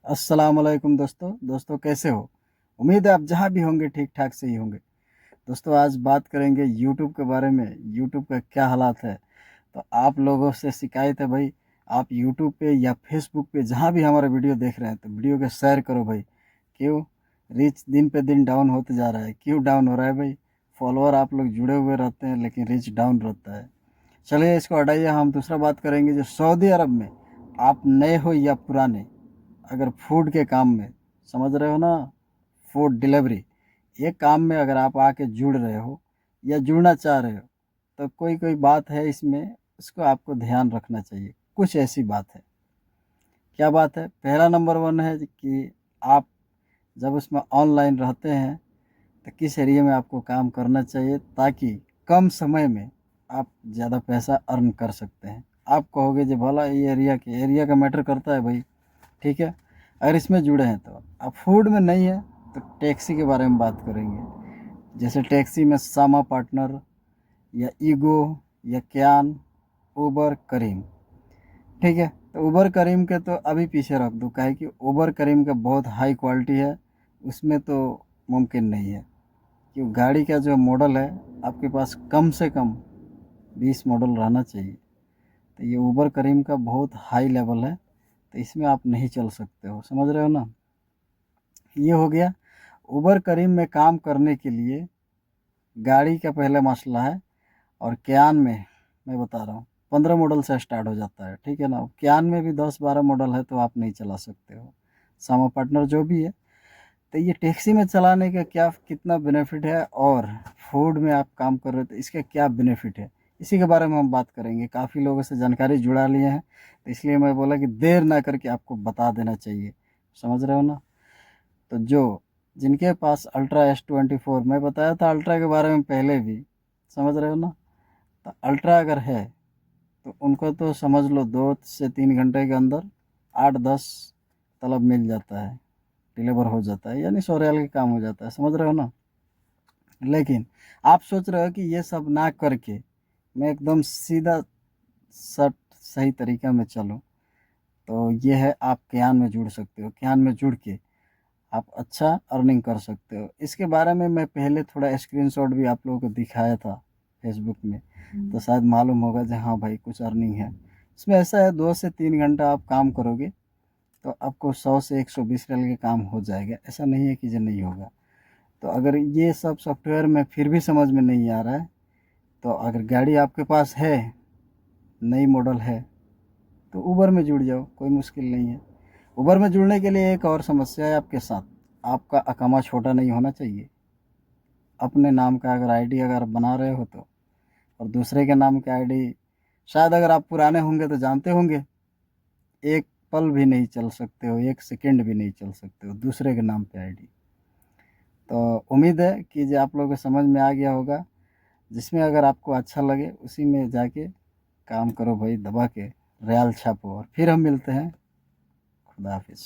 अस्सलाम वालेकुम दोस्तों कैसे हो। उम्मीद है आप जहाँ भी होंगे ठीक ठाक से ही होंगे। दोस्तों आज बात करेंगे यूट्यूब के बारे में। यूट्यूब का क्या हालात है। तो आप लोगों से शिकायत है भाई, आप यूट्यूब पे या फेसबुक पे जहाँ भी हमारा वीडियो देख रहे हैं तो वीडियो को शेयर करो भाई। क्यों रीच दिन पे दिन डाउन होते जा रहा है, क्यों डाउन हो रहा है भाई। फॉलोअर आप लोग जुड़े हुए रहते हैं लेकिन रीच डाउन रहता है। चलिए इसको हटाइए, हम दूसरा बात करेंगे जो सऊदी अरब में आप नए हो या पुराने, अगर फूड के काम में, समझ रहे हो ना, फूड डिलीवरी, ये काम में अगर आप आके जुड़ रहे हो या जुड़ना चाह रहे हो तो कोई कोई बात है इसमें, इसको आपको ध्यान रखना चाहिए। कुछ ऐसी बात है। क्या बात है? पहला नंबर वन है कि आप जब उसमें ऑनलाइन रहते हैं तो किस एरिया में आपको काम करना चाहिए ताकि कम समय में आप ज़्यादा पैसा अर्न कर सकते हैं। आप कहोगे जो भला ये एरिया का मैटर करता है भाई, ठीक है। अगर इसमें जुड़े हैं तो अब फूड में नहीं है तो टैक्सी के बारे में बात करेंगे। जैसे टैक्सी में सामा पार्टनर या ईगो या क्यान, उबर करीम, ठीक है। तो उबर करीम के तो अभी पीछे रख दो, काहे कि उबर करीम का बहुत हाई क्वालिटी है, उसमें तो मुमकिन नहीं है। क्यों, गाड़ी का जो मॉडल है आपके पास कम से कम 20 मॉडल रहना चाहिए। तो ये उबर करीम का बहुत हाई लेवल है, तो इसमें आप नहीं चल सकते हो, समझ रहे हो ना। ये हो गया। उबर करीम में काम करने के लिए गाड़ी का पहला मसला है। और क्यान में मैं बता रहा हूँ 15 मॉडल से स्टार्ट हो जाता है, ठीक है ना। क्यान में भी 10-12 मॉडल है तो आप नहीं चला सकते हो। सामा पार्टनर जो भी है। तो ये टैक्सी में चलाने का क्या कितना बेनिफिट है और फूड में आप काम कर रहे हो तो इसका क्या बेनिफिट है, इसी के बारे में हम बात करेंगे। काफ़ी लोगों से जानकारी जुड़ा लिए हैं तो इसलिए मैं बोला कि देर ना करके आपको बता देना चाहिए, समझ रहे हो ना। तो जो जिनके पास अल्ट्रा S24, मैं बताया था अल्ट्रा के बारे में पहले भी, समझ रहे हो ना। तो अल्ट्रा अगर है तो उनको तो समझ लो 2 से 3 घंटे के अंदर 8-10 तलब मिल जाता है, डिलीवर हो जाता है, यानी 100 रियाल का काम हो जाता है, समझ रहे हो ना। लेकिन आप सोच रहे हो कि ये सब ना करके मैं एकदम सीधा सट सही तरीका में चलूँ, तो ये है, आप क्यान में जुड़ सकते हो। क्यान में जुड़ के आप अच्छा अर्निंग कर सकते हो। इसके बारे में मैं पहले थोड़ा स्क्रीनशॉट भी आप लोगों को दिखाया था फेसबुक में, तो शायद मालूम होगा कि हाँ भाई कुछ अर्निंग है। इसमें ऐसा है 2 से 3 घंटा आप काम करोगे तो आपको 100 से 120 रियल का काम हो जाएगा। ऐसा नहीं है कि जो नहीं होगा। तो अगर ये सब सॉफ्टवेयर में फिर भी समझ में नहीं आ रहा है तो अगर गाड़ी आपके पास है, नई मॉडल है, तो उबर में जुड़ जाओ, कोई मुश्किल नहीं है। उबर में जुड़ने के लिए एक और समस्या है आपके साथ, आपका अकामा छोटा नहीं होना चाहिए। अपने नाम का अगर आईडी अगर बना रहे हो तो, और दूसरे के नाम की आईडी, शायद अगर आप पुराने होंगे तो जानते होंगे, एक पल भी नहीं चल सकते हो, एक सेकंड भी नहीं चल सकते हो दूसरे के नाम पे आईडी। तो उम्मीद है कि जो आप लोगों को समझ में आ गया होगा। जिसमें अगर आपको अच्छा लगे उसी में जाके काम करो भाई, दबा के रियाल छापो। और फिर हम मिलते हैं। खुदा हाफिज़।